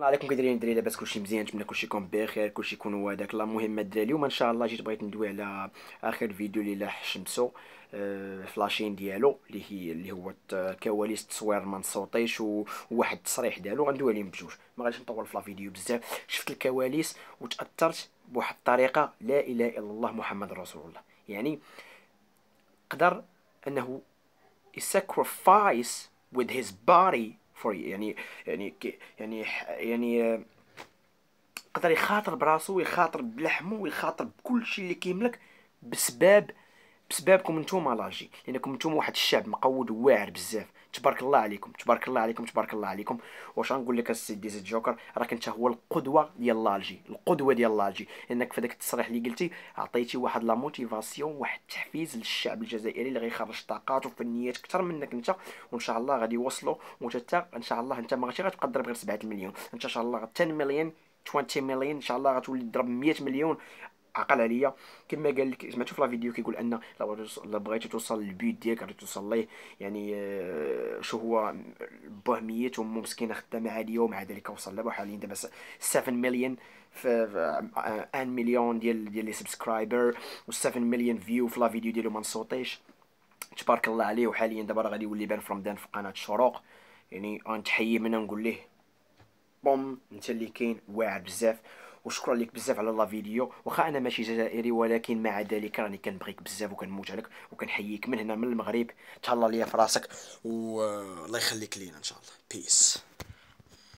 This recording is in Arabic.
السلام عليكم، كي دايرين الدراري؟ لاباس كلشي مزيان؟ نتمنى كلشي يكون بخير، كلشي يكون هذاك. المهم الدراري اليوم ان شاء الله جيت بغيت ندوي على اخر فيديو اللي لاح شمسو في لاشين ديالو اللي هو كواليس التصوير ما نصوتيش وواحد التصريح ديالو. غندوي عليهم بجوج، ما غاديش نطول في الفيديو بزاف. شفت الكواليس وتاثرت بواحد الطريقه لا اله الا الله محمد رسول الله. يعني قدر انه sacrifice with his body for يعني قدر يخاطر براسو ويخاطر بلحمو ويخاطر بكل شيء اللي كيملك بسبابكم نتوما لاجي، لانكم نتوما واحد الشعب مقود وواعر بزاف. تبارك الله عليكم، تبارك الله عليكم، تبارك الله عليكم. واش غنقول لك السيدي زيد جوكر؟ راك انت هو القدوه ديال لاجي، القدوه ديال لاجي، لانك في داك التصريح اللي قلتي عطيتي واحد لا موتيفاسيون، واحد التحفيز للشعب الجزائري اللي غيخرج طاقات وفنيات اكثر منك انت. وان شاء الله غادي يوصلوا. وانت ان شاء الله انت ماشي غتبقى تضرب غير 7 مليون، انت ان شاء الله 10 مليون 20 مليون ان شاء الله غتولي تضرب 100 مليون. عقل عليا. كما قال لك، سمعتو في لا فيديو كيقول ان لا بغيتي توصل للبيت ديالك غادي توصل ليه. يعني شو هو باه ميت وامو مسكينه خدامه عاليه ومع ذلك وصل لها. حاليا دابا 7 مليون في 1 مليون ديال لي سبسكرايبر و7 مليون فيو في لا فيديو ديالو ما نصوتيش. تبارك الله عليه. وحاليا دابا راه غادي يولي بان في رمضان في قناه الشروق. يعني غنتحيي منها نقول ليه بوم، انت اللي كاين واعر بزاف. وشكرا لك بزاف على لا فيديو. واخا انا ماشي جزائري ولكن مع ذلك راني كنبغيك بزاف وكنموت عليك وكنحييك من هنا من المغرب. تهلا ليا في راسك والله يخليك لينا ان شاء الله. بيس.